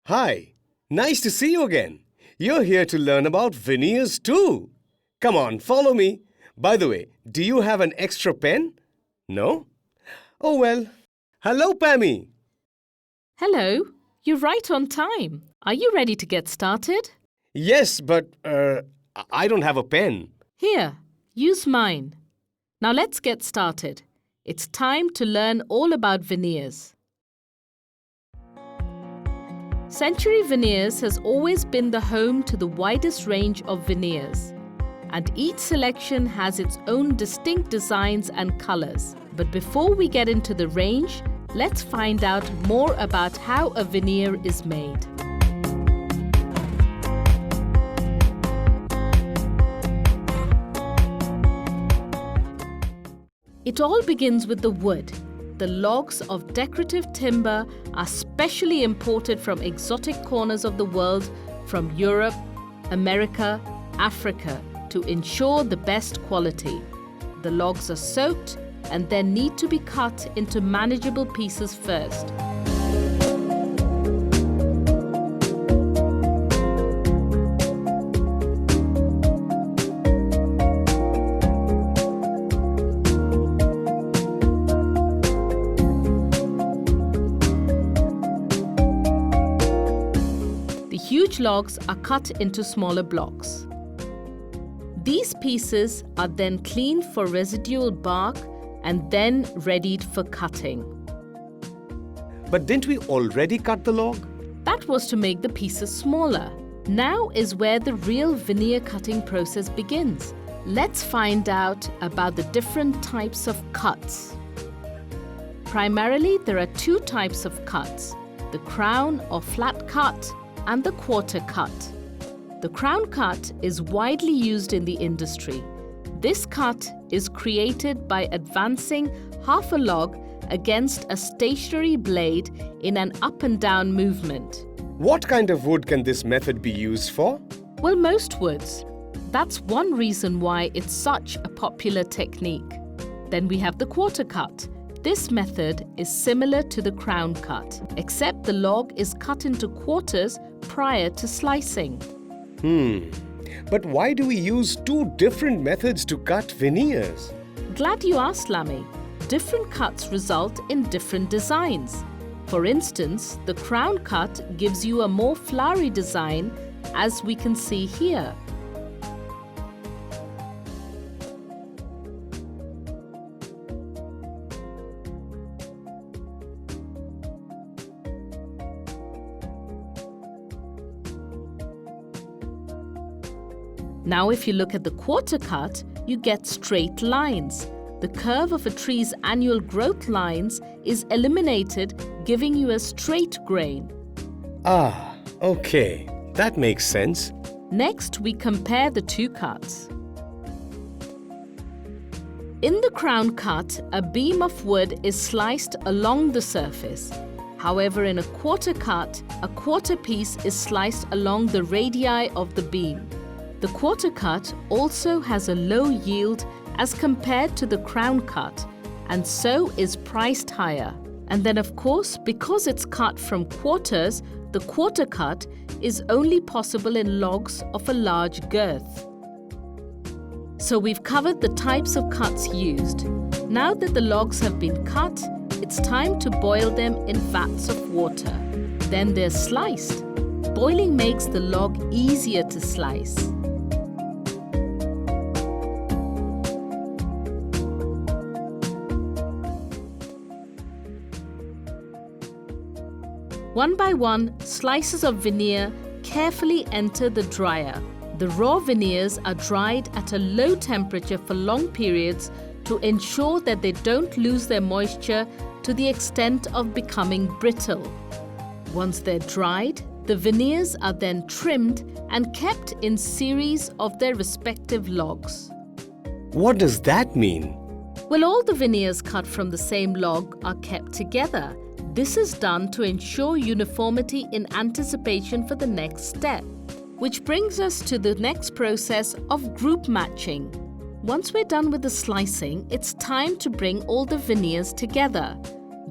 Hi, nice to see you again. You're here to learn about veneers too. Come on, follow me. By the way, do you have an extra pen? No? Oh well. Hello, Pammy. Hello, you're right on time. Are you ready to get started? Yes, but I don't have a pen. Here, use mine. Now let's get started. It's time to learn all about veneers. Century Veneers has always been the home to the widest range of veneers, and each selection has its own distinct designs and colors. But before we get into the range, let's find out more about how a veneer is made. It all begins with the wood. The logs of decorative timber are specially imported from exotic corners of the world, from Europe, America, Africa, to ensure the best quality. The logs are soaked and then need to be cut into manageable pieces first. Huge logs are cut into smaller blocks. These pieces are then cleaned for residual bark and then readied for cutting. But didn't we already cut the log? That was to make the pieces smaller. Now is where the real veneer cutting process begins. Let's find out about the different types of cuts. Primarily, there are two types of cuts: the crown or flat cut and the quarter cut. The crown cut is widely used in the industry. This cut is created by advancing half a log against a stationary blade in an up and down movement. What kind of wood can this method be used for? Well, most woods. That's one reason why it's such a popular technique. Then we have the quarter cut. This method is similar to the crown cut, except the log is cut into quarters prior to slicing. But why do we use two different methods to cut veneers? Glad you asked, Lamy. Different cuts result in different designs. For instance, the crown cut gives you a more flowery design, as we can see here. Now if you look at the quarter cut, you get straight lines. The curve of a tree's annual growth lines is eliminated, giving you a straight grain. Ah, okay. That makes sense. Next, we compare the two cuts. In the crown cut, a beam of wood is sliced along the surface. However, in a quarter cut, a quarter piece is sliced along the radii of the beam. The quarter cut also has a low yield as compared to the crown cut, and so is priced higher. And then of course, because it's cut from quarters, the quarter cut is only possible in logs of a large girth. So we've covered the types of cuts used. Now that the logs have been cut, it's time to boil them in vats of water. Then they're sliced. Boiling makes the log easier to slice. One by one, slices of veneer carefully enter the dryer. The raw veneers are dried at a low temperature for long periods to ensure that they don't lose their moisture to the extent of becoming brittle. Once they're dried, the veneers are then trimmed and kept in series of their respective logs. What does that mean? Well, all the veneers cut from the same log are kept together. This is done to ensure uniformity in anticipation for the next step, which brings us to the next process of group matching. Once we're done with the slicing, it's time to bring all the veneers together.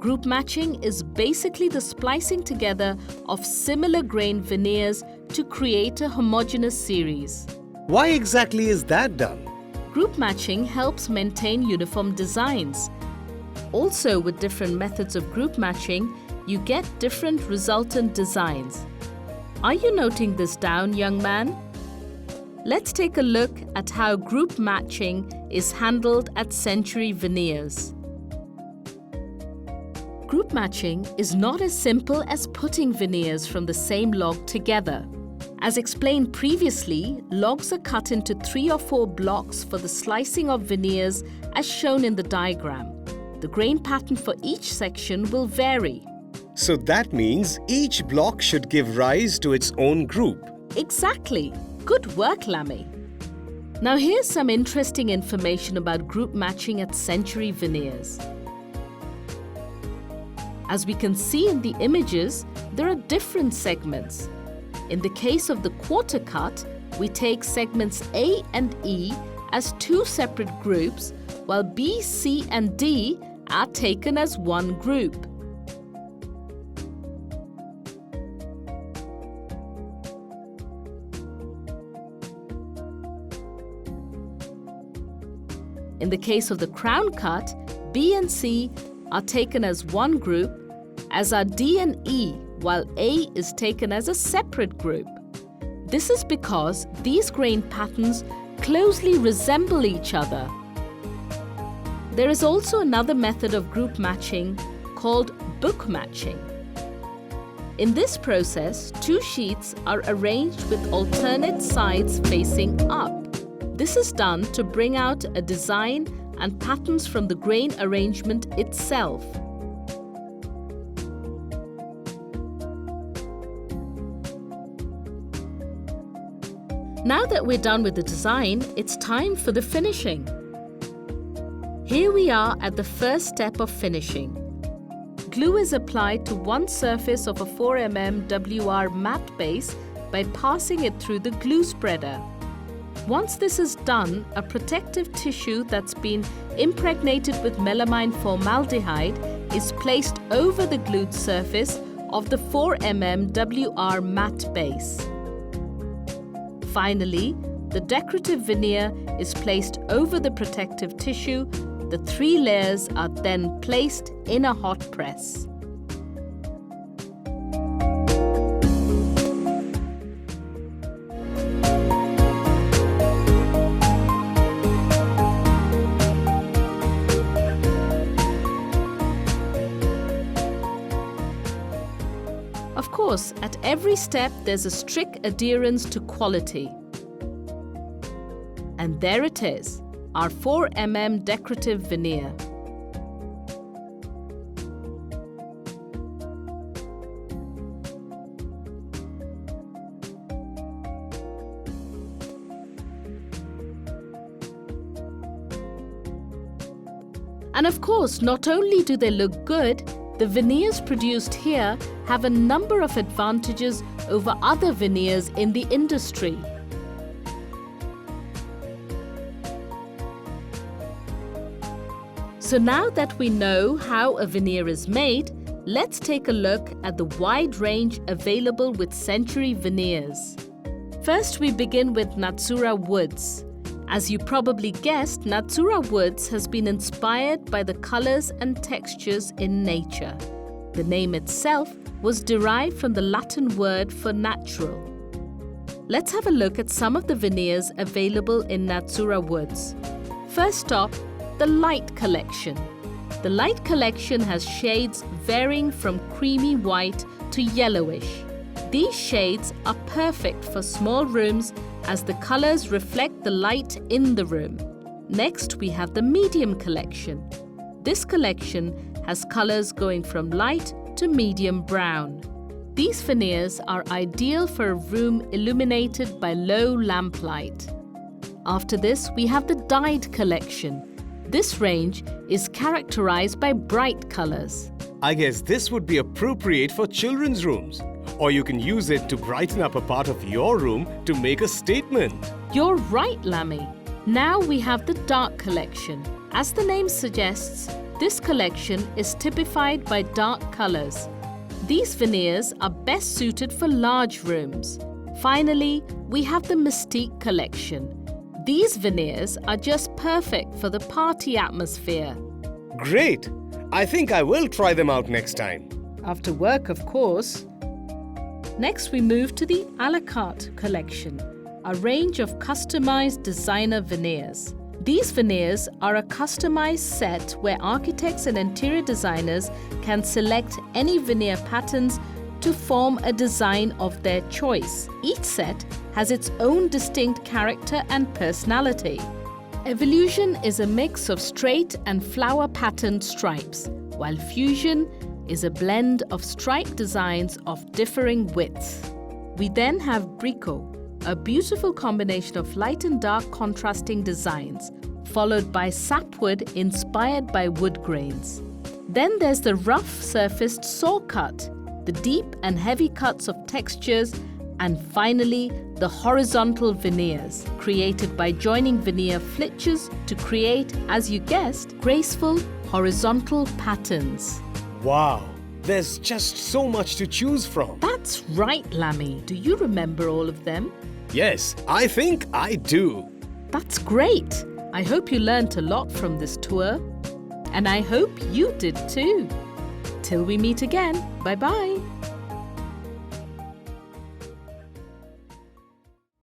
Group matching is basically the splicing together of similar grain veneers to create a homogeneous series. Why exactly is that done? Group matching helps maintain uniform designs. Also, with different methods of group matching, you get different resultant designs. Are you noting this down, young man? Let's take a look at how group matching is handled at Century Veneers. Group matching is not as simple as putting veneers from the same log together. As explained previously, logs are cut into 3 or 4 blocks for the slicing of veneers as shown in the diagram. The grain pattern for each section will vary. So that means each block should give rise to its own group. Exactly. Good work, Lammy. Now here's some interesting information about group matching at Century Veneers. As we can see in the images, there are different segments. In the case of the quarter cut, we take segments A and E as 2 separate groups, while B, C and D are taken as one group. In the case of the crown cut, B and C are taken as one group, as are D and E, while A is taken as a separate group. This is because these grain patterns closely resemble each other. There is also another method of group matching called book matching. In this process, 2 sheets are arranged with alternate sides facing up. This is done to bring out a design and patterns from the grain arrangement itself. Now that we're done with the design, it's time for the finishing. Here we are at the first step of finishing. Glue is applied to one surface of a 4 mm WR matte base by passing it through the glue spreader. Once this is done, a protective tissue that's been impregnated with melamine formaldehyde is placed over the glued surface of the 4 mm WR matte base. Finally, the decorative veneer is placed over the protective tissue. The 3 layers are then placed in a hot press. Of course, at every step there's a strict adherence to quality. And there it is, our 4 mm decorative veneer. And of course, not only do they look good, the veneers produced here have a number of advantages over other veneers in the industry. So now that we know how a veneer is made, let's take a look at the wide range available with Century Veneers. First, we begin with Natsura Woods. As you probably guessed, Natsura Woods has been inspired by the colors and textures in nature. The name itself was derived from the Latin word for natural. Let's have a look at some of the veneers available in Natsura Woods. First up, the Light Collection. The Light Collection has shades varying from creamy white to yellowish. These shades are perfect for small rooms as the colors reflect the light in the room. Next, we have the Medium Collection. This collection has colors going from light to medium brown. These veneers are ideal for a room illuminated by low lamplight. After this, we have the Dyed Collection. This range is characterized by bright colors. I guess this would be appropriate for children's rooms. Or you can use it to brighten up a part of your room to make a statement. You're right, Lammy. Now we have the Dark Collection. As the name suggests, This collection is typified by dark colors. These veneers are best suited for large rooms. Finally, we have the Mystique collection. These veneers are just perfect for the party atmosphere. Great! I think I will try them out next time. After work, of course. Next, we move to the a la carte collection, a range of customized designer veneers. These veneers are a customized set where architects and interior designers can select any veneer patterns to form a design of their choice. Each set has its own distinct character and personality. Evolution is a mix of straight and flower patterned stripes, while Fusion is a blend of stripe designs of differing widths. We then have Brico, a beautiful combination of light and dark contrasting designs, followed by sapwood inspired by wood grains. Then there's the rough surfaced saw cut, the deep and heavy cuts of textures, and finally the horizontal veneers, created by joining veneer flitches to create, as you guessed, graceful horizontal patterns. Wow! There's just so much to choose from. That's right, Lammy. Do you remember all of them? Yes, I think I do. That's great. I hope you learnt a lot from this tour. And I hope you did too. Till we meet again. Bye-bye.